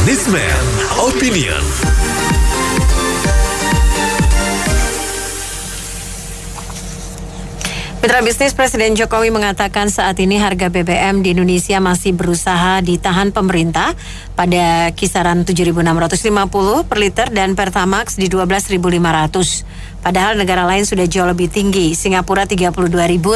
Businessman Opinion. Mitra bisnis, Presiden Jokowi mengatakan saat ini harga BBM di Indonesia masih berusaha ditahan pemerintah pada kisaran 7.650 per liter dan Pertamax di 12.500. Padahal negara lain sudah jauh lebih tinggi, Singapura 32.000,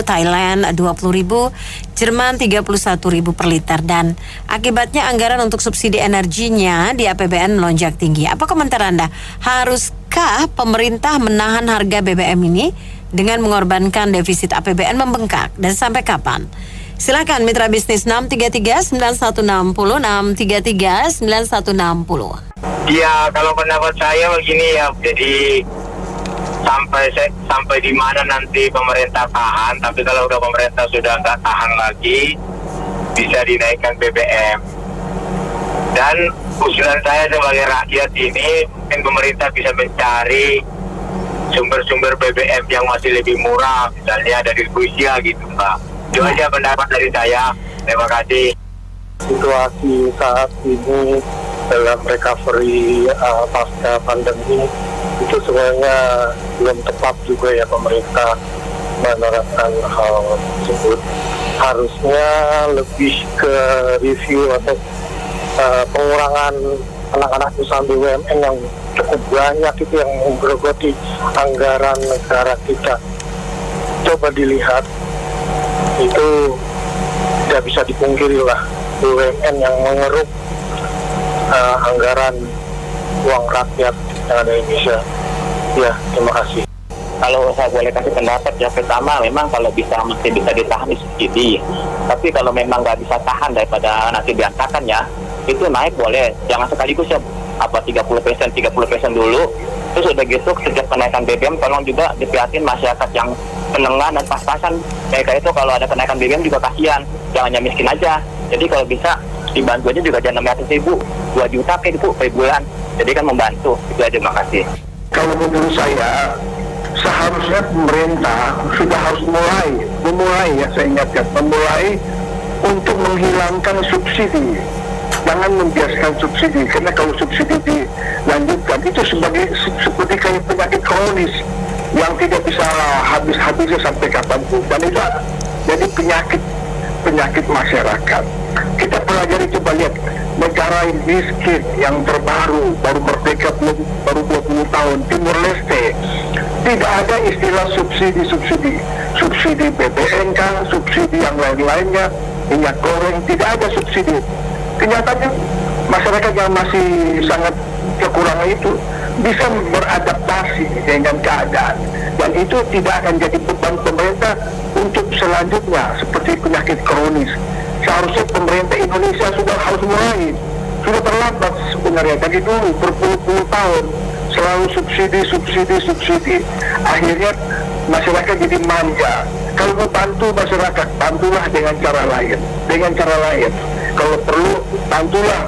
Thailand 20.000, Jerman 31.000 per liter, dan akibatnya anggaran untuk subsidi energinya di APBN melonjak tinggi. Apa komentar Anda? Haruskah pemerintah menahan harga BBM ini dengan mengorbankan defisit APBN membengkak, dan sampai kapan? Silakan mitra bisnis 633-9160, 633-9160. Ya, kalau pendapat saya begini ya, jadi sampai di mana nanti pemerintah tahan, tapi kalau udah pemerintah sudah nggak tahan lagi, bisa dinaikkan BBM. Dan usulan saya sebagai rakyat ini, mungkin pemerintah bisa mencari sumber-sumber BBM yang masih lebih murah, misalnya dari Rusia gitu, Mbak. Itu aja pendapat dari saya. Terima kasih. Situasi saat ini dalam recovery pasca pandemi itu sebenarnya belum tepat juga ya pemerintah menerapkan hal tersebut. Harusnya lebih ke review atau pengurangan anak-anak usaha BUMN yang cukup banyak itu yang menggerogoti anggaran negara kita. Coba dilihat, itu tidak bisa dipungkiri lah, BUMN yang mengeruk anggaran uang rakyat yang ada di Indonesia. Ya, terima kasih. Kalau saya boleh kasih pendapat ya, pertama memang kalau masih bisa ditahan di subsidi. Tapi kalau memang nggak bisa tahan daripada nanti diangkatkan ya, itu naik boleh. Jangan sekaligus ya 30% dulu. Terus udah gitu sejak kenaikan BBM tolong juga diperhatiin masyarakat yang menengah dan pas-pasan. Mereka itu kalau ada kenaikan BBM juga kasihan. Jangan yang miskin aja. Jadi kalau bisa dibantu aja juga jangan 600.000, 2 juta per bulan. Jadi kan membantu. Itu aja, terima kasih. Kalau menurut saya, seharusnya pemerintah sudah harus memulai ya, saya ingatkan, memulai untuk menghilangkan subsidi. Jangan membiarkan subsidi, karena kalau subsidi dilanjutkan itu seperti kayak penyakit kronis yang tidak bisa habis-habisnya sampai kapanpun, dan itu jadi penyakit masyarakat. Kita pelajari, coba lihat negara yang miskin yang baru merdeka baru 20 tahun, Timur Leste, tidak ada istilah subsidi BBM kan, subsidi yang lain-lainnya, minyak goreng, tidak ada subsidi. Kenyataannya masyarakat yang masih sangat kekurangan itu bisa beradaptasi dengan keadaan, dan itu tidak akan jadi beban pemerintah untuk selanjutnya seperti penyakit kronis. Seharusnya pemerintah Indonesia sudah harus mulai, sudah terlambat sebenarnya dari dulu berpuluh-puluh tahun selalu subsidi. Akhirnya masyarakat jadi manja. Kalau mau bantu masyarakat, bantulah dengan cara lain. Kalau perlu, bantulah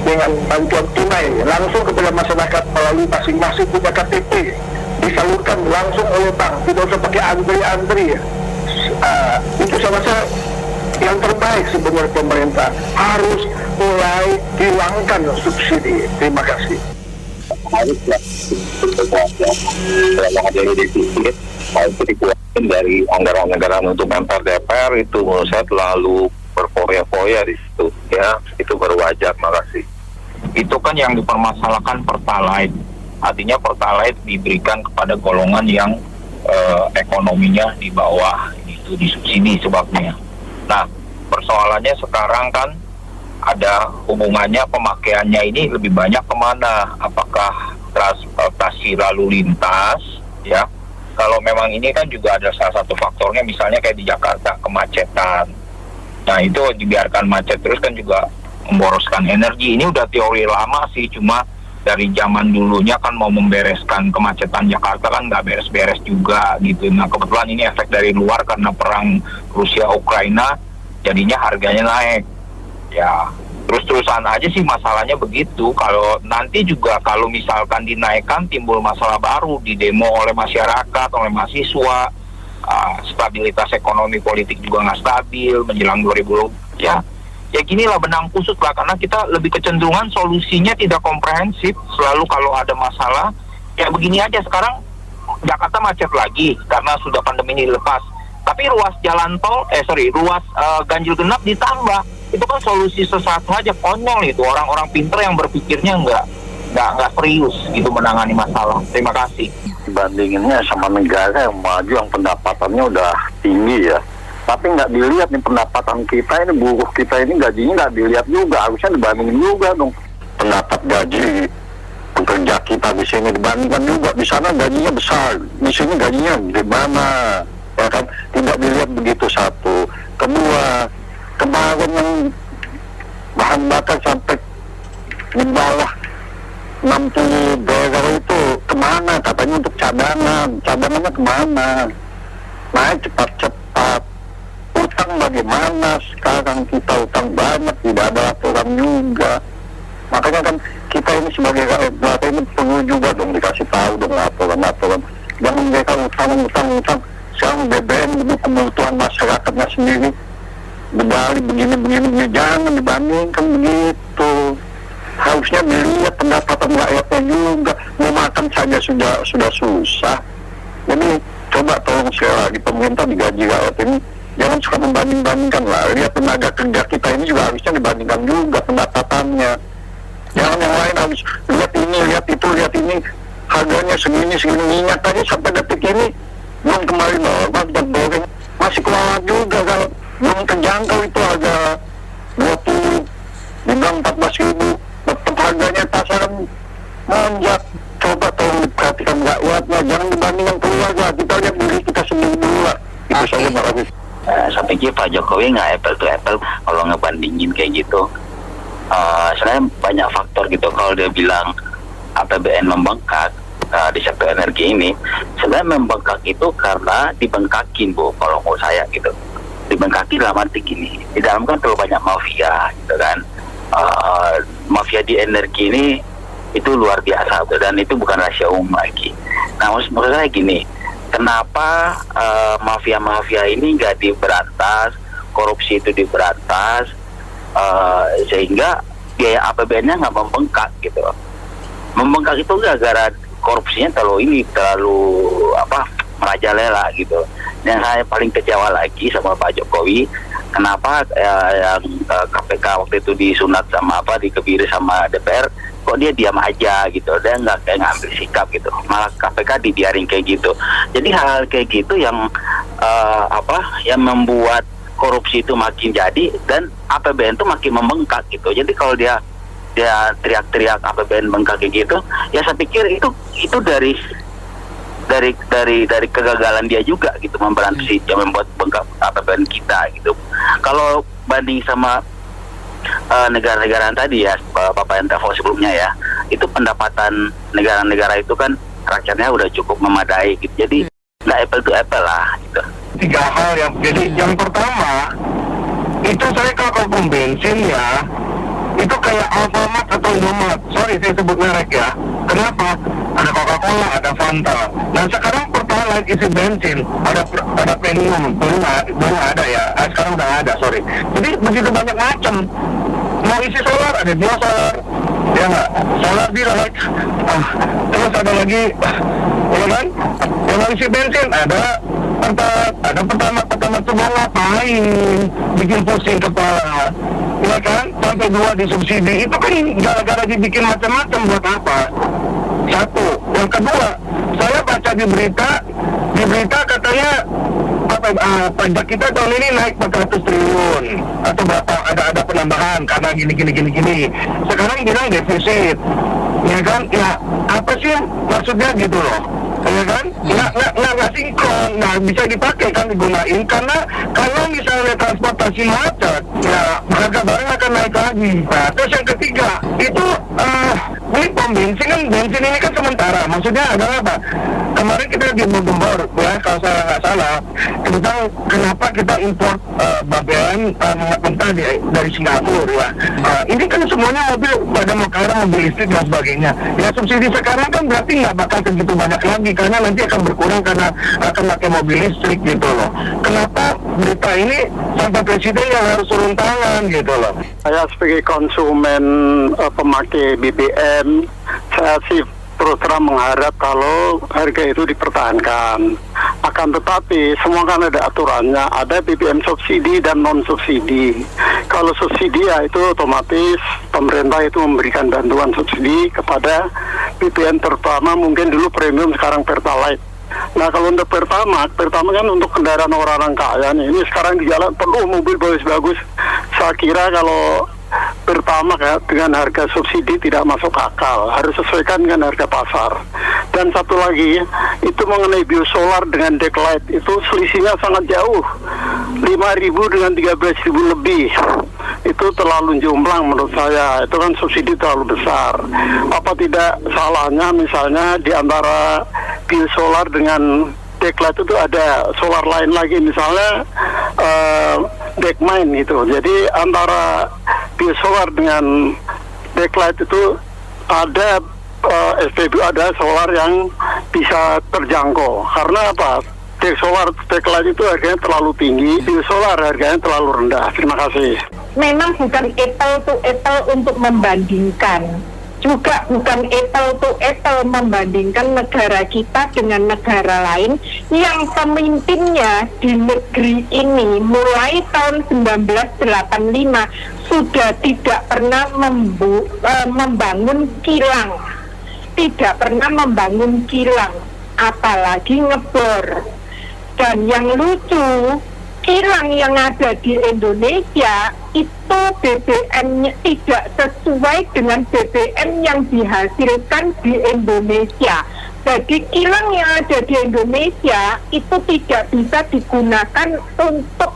dengan bantuan tunai langsung kepada masyarakat melalui masing-masing punya KTP, disalurkan langsung oleh bank, tidak usah pakai antri. Itu sama saja yang terbaik sebenarnya. Pemerintah harus mulai hilangkan subsidi. Terima kasih. Harusnya dalam menghadapi defisit itu dikeluarkan dari anggaran-anggaran untuk MPR DPR, itu menurut saya terlalu berfoya-foya di situ ya, itu baru wajar. Makasih. Itu kan yang dipermasalahkan Pertalite, artinya Pertalite diberikan kepada golongan yang ekonominya di bawah, itu disubsidi sebabnya. Nah, persoalannya sekarang kan ada hubungannya, pemakaiannya ini lebih banyak kemana? Apakah transportasi lalu lintas ya? Kalau memang ini kan juga ada salah satu faktornya, misalnya kayak di Jakarta kemacetan. Nah, itu dibiarkan macet terus kan juga memboroskan energi. Ini udah teori lama sih, cuma dari zaman dulunya kan mau membereskan kemacetan Jakarta kan nggak beres-beres juga gitu. Nah, kebetulan ini efek dari luar karena perang Rusia-Ukraina, jadinya harganya naik. Ya, terus-terusan aja sih masalahnya begitu. Kalau nanti juga kalau misalkan dinaikkan, timbul masalah baru, didemo oleh masyarakat, oleh mahasiswa, stabilitas ekonomi politik juga nggak stabil menjelang 2020 ya. ya ginilah benang kusut lah, karena kita lebih kecenderungan solusinya tidak komprehensif. Selalu kalau ada masalah ya begini aja. Sekarang Jakarta macet lagi karena sudah pandemi ini lepas, tapi ruas jalan tol ruas ganjil genap ditambah. Itu kan solusi sesaat saja, konyol itu. Orang-orang pinter yang berpikirnya nggak serius gitu menangani masalah. Terima kasih. Dibandinginnya sama negara yang maju yang pendapatannya udah tinggi ya, tapi nggak dilihat nih pendapatan kita ini, buruh kita ini gajinya nggak dilihat juga. Harusnya dibandingin juga dong pendapat gaji pekerja kita di sini, dibandingkan juga. Di sana gajinya besar, di sini gajinya gimana, ya kan? Tidak dilihat begitu. Satu, kedua, kemarin yang bahan bakar sampai di bawah 60 dolar itu kemana? Katanya untuk cadangannya kemana? Naik cepat-cepat. Utang bagaimana? Sekarang kita utang banyak, tidak ada aturan juga. Makanya kan kita ini sebagai rakyat ini perlu juga dong dikasih tahu dong aturan-aturan. Jangan mereka utang. Sekarang BBM itu kebutuhan masyarakatnya sendiri. Dibalik begini, jangan dibandingkan begitu. Harusnya dilihat pendapatan rakyatnya juga. Mau makan saja sudah susah. Jadi coba tolong sekali lagi pemerintah digaji rakyat ini jangan suka membanding-bandingkan lah. Lihat tenaga kerja kita ini juga harusnya dibandingkan juga pendapatannya. Jangan yang lain harus lihat ini, lihat itu, lihat ini. Harganya segini, minyak aja sampai detik ini belum kembali normal, goreng masih kewalahan juga kan. Belum terjangkau itu harga 20 dibilang 14.000, tetap harganya pasaran monjak. Coba tolong diperhatikan rakyatnya, jangan dibandingkan keluarga. Kita lihat diri kita sendiri dulu lah. Itu saja Pak Hafiz. Saya pikir Pak Jokowi nggak apple to apple kalau ngebandingin kayak gitu. Sebenarnya banyak faktor gitu. Kalau dia bilang APBN membengkak di sektor energi ini, sebenarnya membengkak itu karena dibengkakin, Bu, kalau mau saya gitu. Dibengkaki dalam arti gini, di dalam kan terlalu banyak mafia gitu kan. Mafia di energi ini itu luar biasa, dan itu bukan rahasia umum lagi. Nah, maksud saya gini, kenapa mafia-mafia ini nggak diberantas, korupsi itu diberantas, sehingga biaya APBN-nya nggak membengkak gitu. Membengkak itu gara-gara korupsinya terlalu merajalela gitu. Dan saya paling kecewa lagi sama Pak Jokowi, kenapa yang KPK waktu itu disunat dikebiri sama DPR, kok dia diam aja gitu, dia nggak kayak ngambil sikap gitu, malah KPK dibiarin kayak gitu. Jadi hal-hal kayak gitu yang yang membuat korupsi itu makin jadi dan APBN itu makin membengkak gitu. Jadi kalau dia teriak-teriak APBN bengkak kayak gitu, ya saya pikir itu dari kegagalan dia juga gitu, memberantas yang membuat bengkak APBN kita gitu. Kalau banding sama negara-negara tadi ya, Bapak yang telepon sebelumnya ya, itu pendapatan negara-negara itu kan rakyatnya udah cukup memadai gitu. Jadi nggak apple to apple lah gitu. 3 hal yang pertama itu saya kalau pom bensin ya, itu kayak Alfamart atau Indomaret. Sorry saya sebut merek ya. Kenapa? Ada Coca-Cola, ada Fanta. Nah sekarang Pertalite isi bensin ada premium, belum ada ya. Sekarang udah ada, sorry. Jadi begitu banyak macam. Mau isi solar ada biasa, ya nggak? Solar direct. Terus ada lagi, ya kan? Yang mau isi bensin ada pertama tuh mau ngapain? Bikin pusing kepala. Ya kan, sampai 2 disubsidi itu kan gara-gara dibikin macam-macam. Buat apa? Satu. Yang kedua, saya baca di berita katanya pajak kita tahun ini naik 400 triliun atau berapa, ada penambahan karena gini. Sekarang bilang defisit, ya kan? Ya apa sih maksudnya gitu loh? Ya kan? Nggak sinkron, bisa dipakai kan, digunain karena kalau misalnya transportasi macet, ya harga barang akan naik lagi. Nah, terus yang ketiga itu ini pom bensin ini kan sementara. Maksudnya adalah apa? Kemarin kita digembor ya kalau saya nggak salah tentang kenapa kita impor BBM mentah Tesla dari Singapura ya. Ini kan semuanya mobil pada mobil listrik dan sebagainya. Ya subsidi sekarang kan berarti nggak bakal segitu banyak lagi karena nanti akan berkurang karena akan pakai mobil listrik gitu loh. Kenapa berita ini sampai presiden yang harus turun tangan gitu loh? Saya sebagai konsumen pemakai BBM, saya sih terus terang mengharap kalau harga itu dipertahankan. Akan tetapi semua kan ada aturannya, ada BBM subsidi dan non subsidi. Kalau subsidi ya itu otomatis pemerintah itu memberikan bantuan subsidi kepada BBM, terutama mungkin dulu premium, sekarang Pertalite. Nah kalau untuk Pertamax kan untuk kendaraan orang-orang kaya nih. Ini sekarang di jalan penuh mobil bagus-bagus. Saya kira kalau Pertamax ya, dengan harga subsidi tidak masuk akal, harus sesuaikan dengan harga pasar. Dan satu lagi, itu mengenai biosolar dengan Decklight, itu selisihnya sangat jauh, 5.000 dengan 13.000 lebih. Itu terlalu jomplang menurut saya, itu kan subsidi terlalu besar. Apa tidak salahnya misalnya di antara biosolar dengan Decklight itu ada solar lain lagi, misalnya Deckmine gitu. Jadi antara biosolar dengan Decklight itu ada SPBU, ada solar yang bisa terjangkau. Karena apa? Solar Decklight itu harganya terlalu tinggi, biosolar harganya terlalu rendah. Terima kasih. Memang bukan apple to apple untuk membandingkan. Juga bukan apple to apple membandingkan negara kita dengan negara lain yang pemimpinnya di negeri ini mulai tahun 1985 sudah tidak pernah membangun kilang, tidak pernah membangun kilang, apalagi ngebor. Dan yang lucu, kilang yang ada di Indonesia itu BBM-nya tidak sesuai dengan BBM yang dihasilkan di Indonesia. Jadi kilang yang ada di Indonesia itu tidak bisa digunakan untuk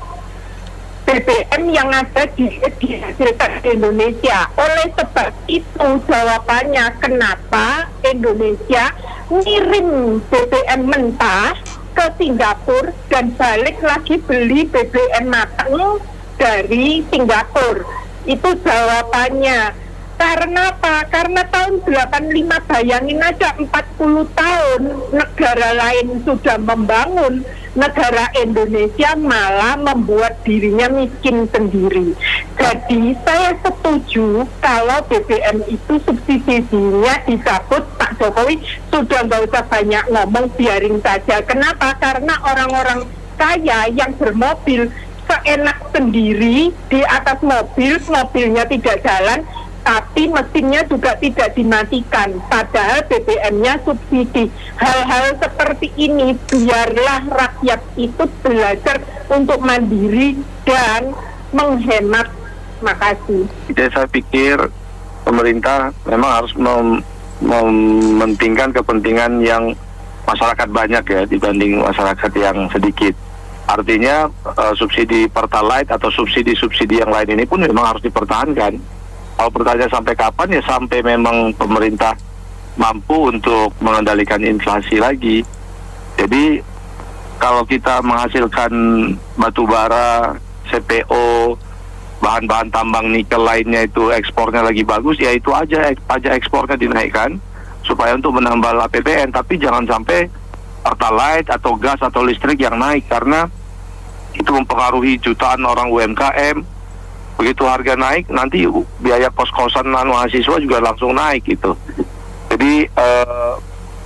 BBM yang ada dihasilkan di Indonesia. Oleh sebab itu jawabannya kenapa Indonesia ngirim BBM mentah ke Singapura dan balik lagi beli BBM matang dari Singapura. Itu jawabannya. Karena apa? Karena tahun 85, bayangin aja 40 tahun negara lain sudah membangun, negara Indonesia malah membuat dirinya miskin sendiri. Jadi saya setuju kalau BBM itu subsidinya dicabut. Pak Jokowi sudah nggak usah banyak ngomong, biarin saja. Kenapa? Karena orang-orang kaya yang bermobil seenak sendiri di atas mobil, mobilnya tidak jalan, tapi mesinnya juga tidak dimatikan, padahal BBM-nya subsidi. Hal-hal seperti ini biarlah rakyat itu belajar untuk mandiri dan menghemat. Makasih. Jadi saya pikir pemerintah memang harus mementingkan kepentingan yang masyarakat banyak ya dibanding masyarakat yang sedikit. Artinya subsidi Pertalite atau subsidi-subsidi yang lain ini pun memang harus dipertahankan. Kalau pertanyaan sampai kapan, ya sampai memang pemerintah mampu untuk mengendalikan inflasi lagi. Jadi kalau kita menghasilkan batu bara, CPO, bahan-bahan tambang nikel lainnya itu ekspornya lagi bagus, ya itu aja pajak ekspornya dinaikkan supaya untuk menambah APBN. Tapi jangan sampai Pertalite atau gas atau listrik yang naik, karena itu mempengaruhi jutaan orang UMKM. Begitu harga naik, nanti biaya kos-kosan mahasiswa juga langsung naik gitu. Jadi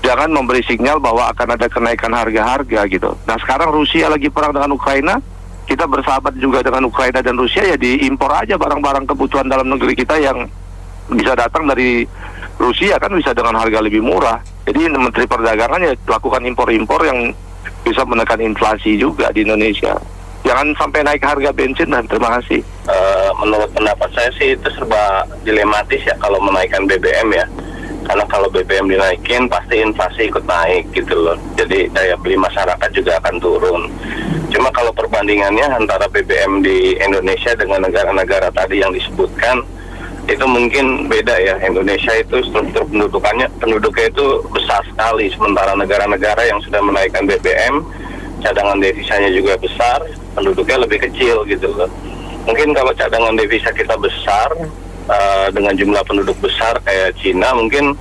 jangan memberi sinyal bahwa akan ada kenaikan harga-harga gitu. Nah sekarang Rusia lagi perang dengan Ukraina, kita bersahabat juga dengan Ukraina dan Rusia, ya diimpor aja barang-barang kebutuhan dalam negeri kita yang bisa datang dari Rusia, kan bisa dengan harga lebih murah. Jadi Menteri Perdagangan ya lakukan impor-impor yang bisa menekan inflasi juga di Indonesia. Jangan sampai naik harga bensin. Dan terima kasih. Menurut pendapat saya sih itu serba dilematis ya kalau menaikkan BBM ya. Karena kalau BBM dinaikin pasti inflasi ikut naik gitu loh. Jadi daya beli masyarakat juga akan turun. Cuma kalau perbandingannya antara BBM di Indonesia dengan negara-negara tadi yang disebutkan, itu mungkin beda ya. Indonesia itu struktur penduduknya itu besar sekali, sementara negara-negara yang sudah menaikkan BBM cadangan devisanya juga besar, penduduknya lebih kecil gitu loh. Mungkin kalau cadangan devisa kita besar, dengan jumlah penduduk besar kayak Cina, mungkin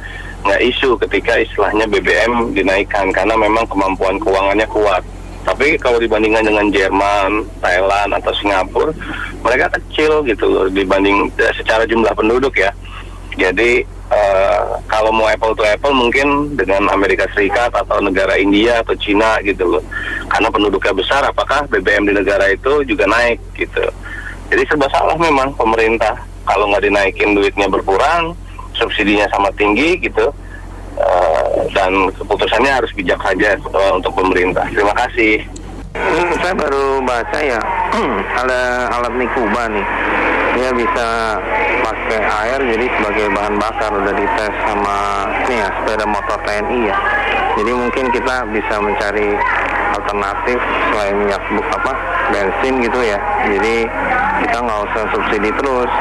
nggak isu ketika istilahnya BBM dinaikkan karena memang kemampuan keuangannya kuat. Tapi kalau dibandingkan dengan Jerman, Thailand atau Singapura, mereka kecil gitu loh dibanding secara jumlah penduduk ya. Jadi kalau mau apple to apple mungkin dengan Amerika Serikat atau negara India atau Cina gitu loh. Karena penduduknya besar, apakah BBM di negara itu juga naik gitu. Jadi serba salah memang pemerintah. Kalau nggak dinaikin duitnya berkurang, subsidinya sama tinggi gitu. Dan keputusannya harus bijak saja untuk pemerintah. Terima kasih. Saya baru baca ya, ada alat Nikuba nih. Dia bisa pakai air jadi sebagai bahan bakar, udah dites sama nih ya, sepeda motor TNI ya. Jadi mungkin kita bisa mencari alternatif selain minyak bensin gitu ya. Jadi kita nggak usah subsidi terus.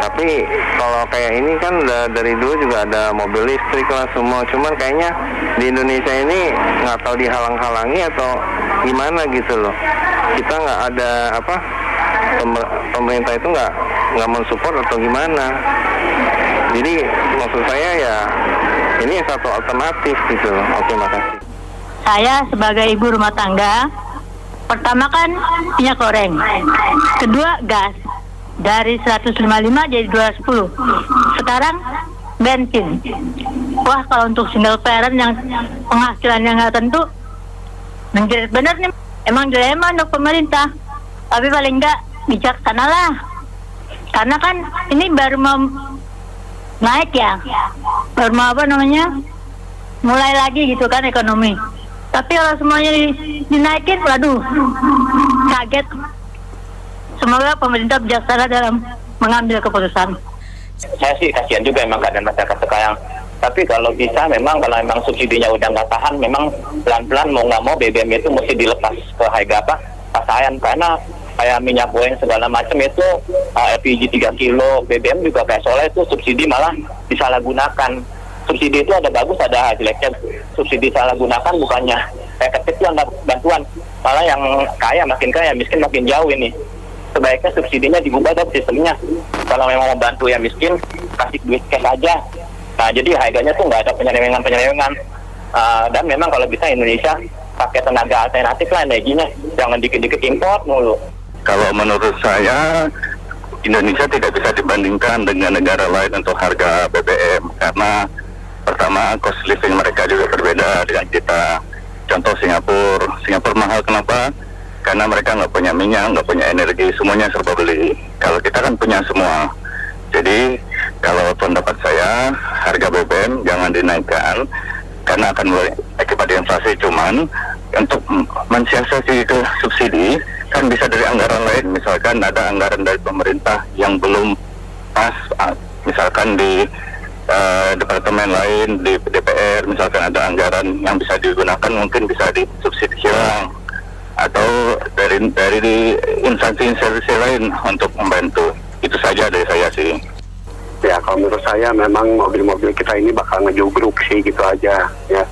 Tapi kalau kayak ini kan udah dari dulu juga ada mobil listrik lah semua. Cuman kayaknya di Indonesia ini nggak tahu dihalang-halangi atau gimana gitu loh. Kita nggak ada pemerintah itu nggak mensupport atau gimana. Jadi maksud saya ya ini satu alternatif gitu loh. Oke, makasih. Saya sebagai ibu rumah tangga, pertama kan minyak goreng, kedua gas, dari 155 jadi 210. Sekarang bensin. Wah, kalau untuk single parent yang penghasilannya nggak tentu, menjerit bener nih. Emang dilema untuk pemerintah, tapi paling nggak bijaksana lah. Karena kan ini baru mau naik ya, baru mau mulai lagi gitu kan ekonomi. Tapi kalau semuanya dinaikin, waduh, kaget. Semoga pemerintah bijaksana dalam mengambil keputusan. Saya sih kasihan juga emang keadaan masyarakat sekarang. Tapi kalau bisa memang kalau memang subsidinya udah nggak tahan, memang pelan-pelan mau nggak mau BBM itu mesti dilepas ke harga pasaran. Karena kayak minyak goreng segala macam itu LPG 3 kilo, BBM juga kayak soalnya itu subsidi malah disalahgunakan. Subsidi itu ada bagus, ada jeleknya. Subsidi salah gunakan bukannya kayak kecil nggak bantuan, malah yang kaya makin kaya, miskin makin jauh ini. Sebaiknya subsidinya diubah dari sistemnya. Kalau memang mau bantu yang miskin, kasih duit cash aja. Nah, jadi harganya tuh nggak ada penyelewengan. Dan memang kalau bisa Indonesia pakai tenaga alternatif lah energinya, jangan dikit-dikit import mulu. Kalau menurut saya Indonesia tidak bisa dibandingkan dengan negara lain untuk harga BBM karena pertama cost living mereka juga berbeda dengan kita. Contoh Singapura mahal kenapa? Karena mereka nggak punya minyak, nggak punya energi, semuanya serba beli. Kalau kita kan punya semua. Jadi kalau pendapat saya harga BBM jangan dinaikkan karena akan akibat inflasi. Cuman untuk mensiasati ke subsidi kan bisa dari anggaran lain. Misalkan ada anggaran dari pemerintah yang belum pas, misalkan di departemen lain di DPR misalkan ada anggaran yang bisa digunakan, mungkin bisa disubsidi hilang atau dari instansi lain untuk membantu. Itu saja dari saya sih. Ya, kalau menurut saya memang mobil-mobil kita ini bakal ngejugruk sih gitu aja ya.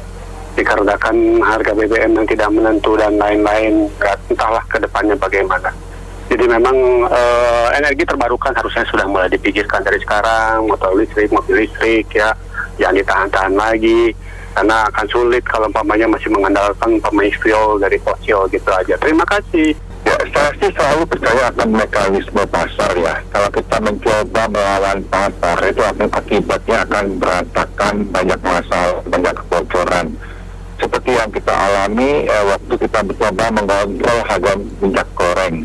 Dikarenakan harga BBM yang tidak menentu dan lain-lain, entahlah ke depannya bagaimana. Jadi memang energi terbarukan harusnya sudah mulai dipikirkan dari sekarang, mobil listrik ya, jangan ditahan-tahan lagi, karena akan sulit kalau umpamanya masih mengandalkan fuel dari fosil gitu aja. Terima kasih. Ya, saya sih selalu percaya akan mekanisme pasar ya. Kalau kita mencoba melawan pasar, itu akibatnya akan berantakan, banyak masalah, banyak kebocoran. Seperti yang kita alami waktu kita mencoba mengontrol harga minyak goreng.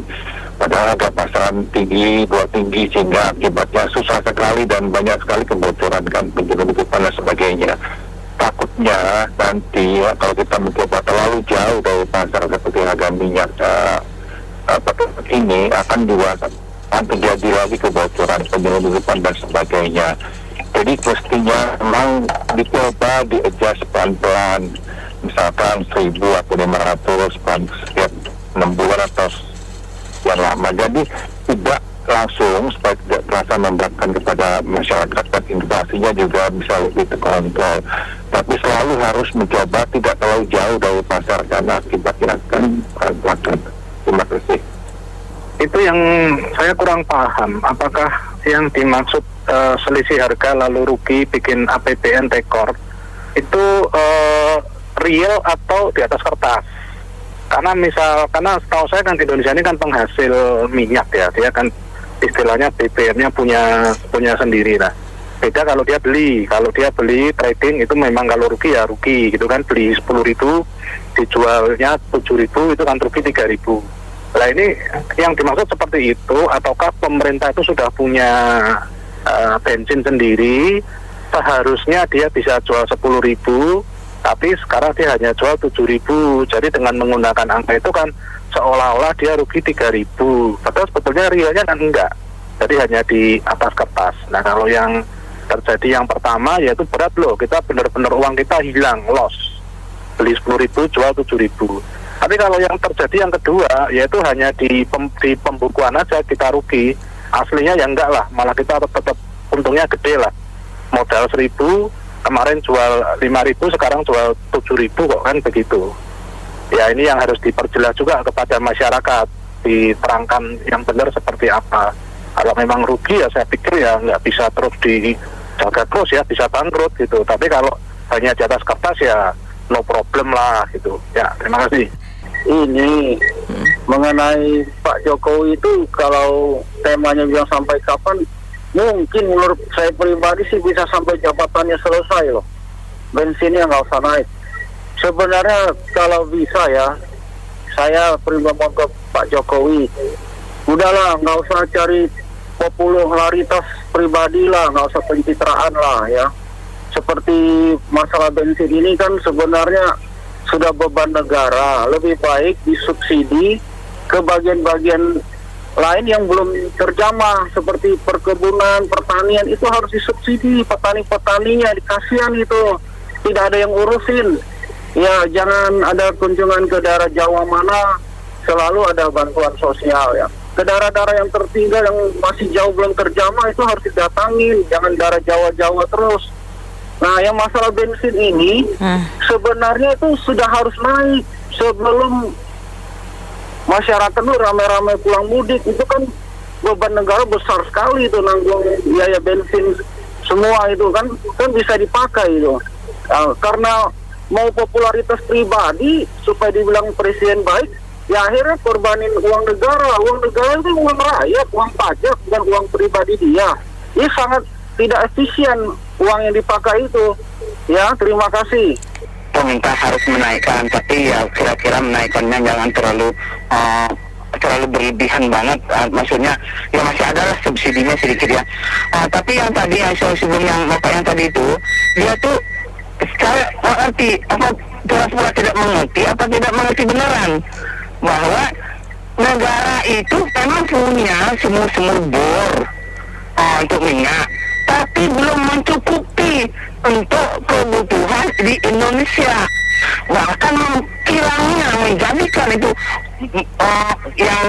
Padahal harga pasaran tinggi, buat tinggi, sehingga akibatnya susah sekali dan banyak sekali kebocoran kan, penyelundupan dan sebagainya. Takutnya nanti kalau kita mencoba terlalu jauh dari pasar seperti harga minyak ini akan terjadi lagi kebocoran, penyelundupan dan sebagainya. Jadi mestinya memang dicoba di-adjust pelan-pelan, misalkan 1.000 atau 500 setiap 6 bulan atau yang lama. Jadi tidak langsung supaya tidak terasa memberatkan kepada masyarakat dan inflasinya juga bisa lebih terkontrol. Tapi selalu harus mencoba tidak terlalu jauh dari pasar karena akibatnya akan berantakan. Terima kasih. Itu yang saya kurang paham. Apakah yang dimaksud selisih harga lalu rugi bikin APBN tekor itu real atau di atas kertas? Karena setahu saya kan di Indonesia ini kan penghasil minyak ya, dia kan istilahnya BBM-nya punya sendiri lah. Beda kalau dia beli trading itu memang kalau rugi ya rugi gitu kan, beli 10.000 dijualnya 7.000 itu kan rugi 3.000. Nah ini yang dimaksud seperti itu, ataukah pemerintah itu sudah punya bensin sendiri, seharusnya dia bisa jual 10.000 tapi sekarang dia hanya jual 7.000. Jadi dengan menggunakan angka itu kan seolah-olah dia rugi 3.000, padahal sebetulnya realnya kan enggak. Jadi hanya di atas kertas. Nah kalau yang terjadi yang pertama yaitu berat loh, kita benar-benar uang kita hilang, loss, beli 10.000 jual 7.000. Tapi kalau yang terjadi yang kedua yaitu hanya di pembukuan aja kita rugi, aslinya ya enggak lah, malah kita tetap untungnya gede lah. Modal 1.000 kemarin jual 5.000, sekarang jual 7.000 kok, kan begitu. Ya ini yang harus diperjelas juga kepada masyarakat, diterangkan yang benar seperti apa. Kalau memang rugi ya saya pikir ya nggak bisa terus dijaga terus ya, bisa bangkrut gitu. Tapi kalau hanya di atas kertas ya no problem lah gitu. Ya terima kasih. Ini mengenai Pak Jokowi itu kalau temanya bilang sampai kapan, mungkin menurut saya pribadi sih bisa sampai jabatannya selesai loh. Bensinnya nggak usah naik. Sebenarnya kalau bisa ya, saya pribadi mau ke Pak Jokowi, udahlah nggak usah cari popularitas pribadi lah, nggak usah pencitraan lah ya. Seperti masalah bensin ini kan sebenarnya sudah beban negara, lebih baik disubsidi ke bagian-bagian lain yang belum terjamah seperti perkebunan, pertanian, itu harus disubsidi, petani-petaninya dikasihan itu, tidak ada yang urusin. Ya jangan ada kunjungan ke daerah Jawa mana selalu ada bantuan sosial ya. Ke daerah-daerah yang tertinggal yang masih jauh belum terjamah itu harus didatangin, jangan daerah Jawa-Jawa terus. Nah yang masalah bensin ini sebenarnya itu sudah harus naik sebelum masyarakat itu ramai-ramai pulang mudik. Itu kan beban negara besar sekali itu, nanggung biaya bensin semua itu kan bisa dipakai itu. Karena mau popularitas pribadi supaya dibilang presiden baik, ya akhirnya korbanin uang negara. Uang negara itu uang rakyat, uang pajak, bukan uang pribadi dia. Ini sangat tidak efisien uang yang dipakai itu. Ya, terima kasih. Pemerintah harus menaikkan, tapi ya kira-kira menaikkannya jangan terlalu berlebihan banget. Maksudnya ya masih ada lah subsidinya sedikit ya. Tapi yang tadi yang sebelum yang bapak yang tadi itu, dia tuh saya mengerti apa pura-pura tidak mengerti apa tidak mengerti beneran bahwa negara itu memang punya sumur-sumur bor untuk minyak, tapi belum mencukupi untuk kebutuhan di Indonesia. Bahkan kilangnya menjadikan itu yang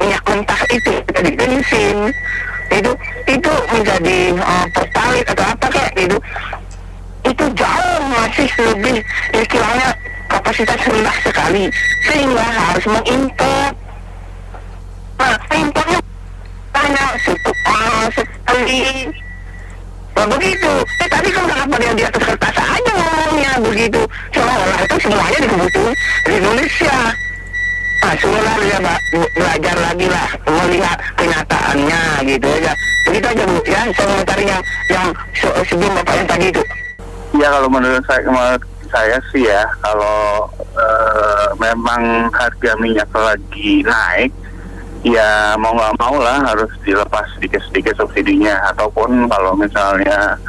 minyak mentah itu jadi bensin itu menjadi pertalite atau apa kayak itu jauh masih lebih istilahnya kapasitas rendah sekali sehingga harus mengimpor. Nah impornya hanya sekali. Nah begitu. Tadi kan kenapa dia di atas kertas aja ngomongnya begitu, seolah-olah itu semuanya dikebutuhin di Indonesia. Nah seolah dia belajar lagi lah, melihat kenyataannya gitu aja. Begitu aja Bu ya, komentarnya yang sebelum bapak yang tadi itu. Ya kalau menurut saya sih ya, kalau memang harga minyak lagi naik, ya mau nggak mau lah harus dilepas sedikit-sedikit subsidinya. Ataupun kalau misalnya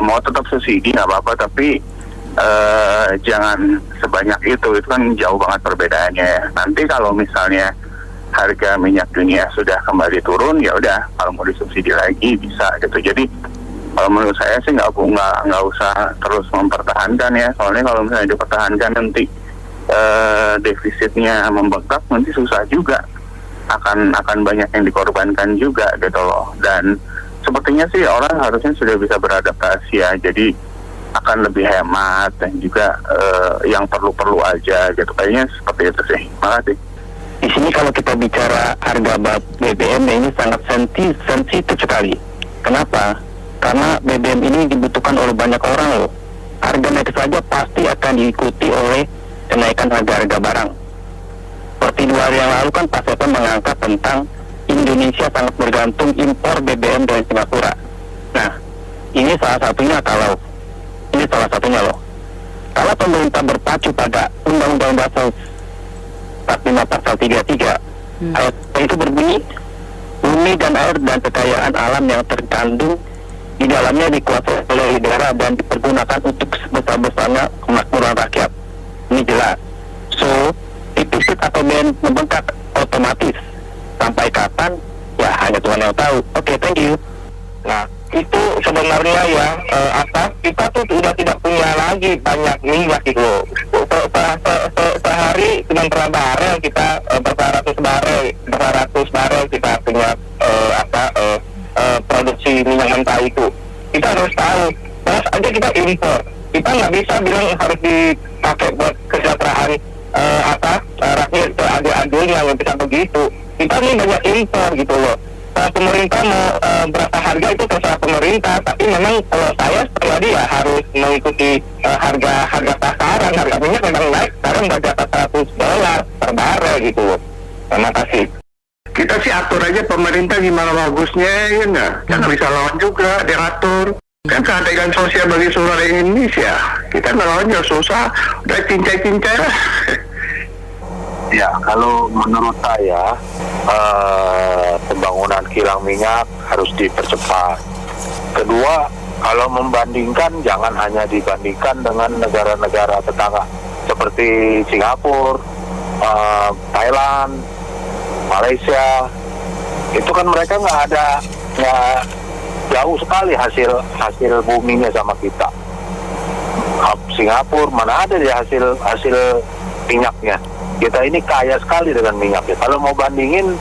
mau tetap subsidi nggak apa-apa, tapi jangan sebanyak itu kan jauh banget perbedaannya ya. Nanti kalau misalnya harga minyak dunia sudah kembali turun, ya udah kalau mau disubsidi lagi bisa gitu. Jadi kalau menurut saya sih nggak usah terus mempertahankan ya, soalnya kalau misalnya dipertahankan nanti defisitnya membengkak, nanti susah juga, akan banyak yang dikorbankan juga gitu loh. Dan sepertinya sih orang harusnya sudah bisa beradaptasi ya, jadi akan lebih hemat dan juga yang perlu-perlu aja gitu, kayaknya seperti itu sih. Terima kasih. Di sini kalau kita bicara harga BBM ini sangat sensitif sekali. Kenapa? Karena BBM ini dibutuhkan oleh banyak orang loh. Harga naik saja pasti akan diikuti oleh kenaikan harga barang. Seperti 2 hari yang lalu kan Pak Seto mengangkat tentang Indonesia sangat bergantung impor BBM dari Singapura. Nah, ini salah satunya loh. Kalau pemerintah berpacu pada Undang-Undang Dasar 45 Pasal 33, ayat itu berbunyi, bumi dan air dan kekayaan alam yang terkandung di dalamnya dikuasai oleh negara dan dipergunakan untuk sebesar-besarnya kemakmuran rakyat. Ini jelas. So, defisit APBN membengkak otomatis. Sampai kapan? Ya hanya Tuhan yang tahu. Oke, thank you. Nah, itu sebenarnya ya kita tuh sudah tidak punya lagi banyak minyak gitu loh. Sehari cuma berapa barel kita, berapa ratus barel kita punya produksi minyak mentah itu. Kita harus tahu, terus aja kita impor. Kita nggak bisa bilang harus dipakai buat kesejahteraan rakyat seadil-adilnya, nggak bisa begitu. Kita ini banyak impor gitu loh. Pemerintah mau berapa harga itu terserah pemerintah, tapi memang kalau saya pribadi ya harus mengikuti harga pasaran. Harga minyak memang naik, sekarang udah di atas $100 per barel gitu loh. Terima kasih. Kita sih atur aja pemerintah gimana bagusnya, ya nggak? Jangan bisa lawan juga, diatur. Kan keadilan sosial bagi seluruh Indonesia. Kita nggak lawan juga susah, udah cincai-cincai lah. Ya, kalau menurut saya pembangunan kilang minyak harus dipercepat. Kedua, kalau membandingkan jangan hanya dibandingkan dengan negara-negara tetangga seperti Singapura, Thailand, Malaysia. Itu kan mereka nggak jauh sekali hasil buminya sama kita. Singapura mana ada dia hasil minyaknya. Kita ini kaya sekali dengan minyaknya. Kalau mau bandingin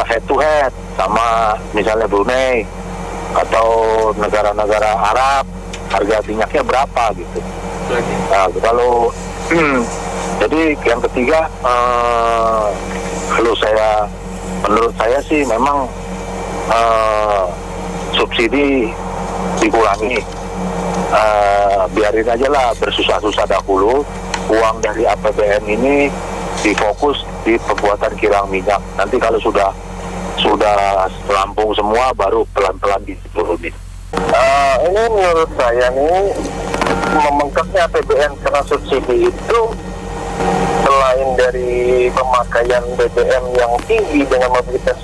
head to head sama misalnya Brunei atau negara-negara Arab, harga minyaknya berapa gitu. Nah, kalau jadi yang ketiga, menurut saya sih memang subsidi dikurangi. Biarin aja lah bersusah-susah dahulu. Uang dari APBN ini difokus di pembuatan kilang minyak. Nanti kalau sudah rampung semua, baru pelan-pelan diturunin. Ini menurut saya nih, membengkaknya APBN karena subsidi itu selain dari pemakaian BBM yang tinggi dengan mobilitas,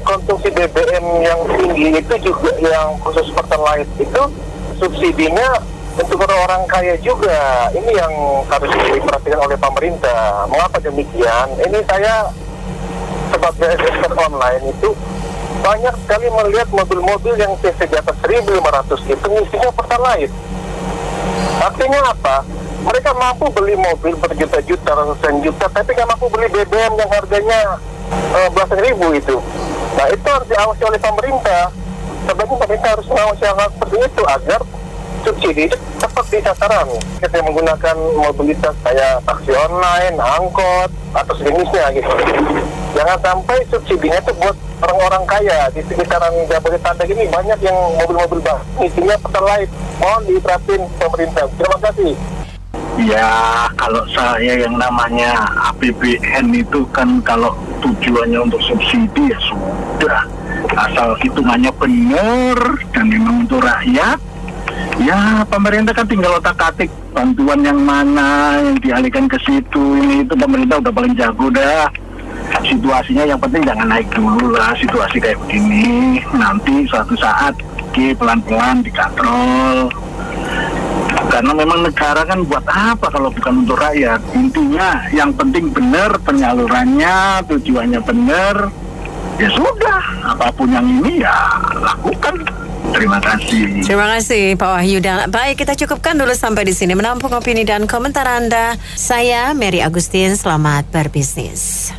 konsumsi BBM yang tinggi itu juga yang khusus Pertalite itu subsidinya untuk orang kaya juga. Ini yang harus diperhatikan oleh pemerintah. Mengapa demikian? Ini saya sebagai investor online itu banyak sekali melihat mobil-mobil yang cc di atas 1.500 itu isinya Pertalite. Artinya apa? Mereka mampu beli mobil berjuta-juta, ratusan juta, tapi nggak mampu beli BBM yang harganya belasan ribu itu. Nah, itu harus diawasi oleh pemerintah. Sebenarnya pemerintah harus mengawasi hal seperti itu agar subsidi itu tepat di sasaran. Kita menggunakan mobilitas kayak taksi online, angkot, atau sejenisnya gitu. Jangan sampai subsidinya itu buat orang-orang kaya. Di sekitaran Jabodetabek ini banyak yang mobil-mobil bah, isinya Pertalite. Mohon diterapin pemerintah. Terima kasih. Ya, kalau saya yang namanya APBN itu kan kalau tujuannya untuk subsidi ya sudah. Asal hitungannya benar dan memang untuk rakyat. Ya, pemerintah kan tinggal otak-atik bantuan yang mana yang dialihkan ke situ. Ini itu pemerintah udah paling jago dah. Situasinya yang penting jangan naik dulu lah. Situasi kayak begini nanti suatu saat pelan-pelan dikatrol. Karena memang negara kan buat apa kalau bukan untuk rakyat. Intinya yang penting benar penyalurannya, tujuannya benar. Ya sudah, apapun yang ini ya lakukan. Terima kasih. Terima kasih Pak Wahyu. Baik, kita cukupkan dulu sampai di sini. Menampung opini dan komentar Anda. Saya Mary Agustin. Selamat berbisnis.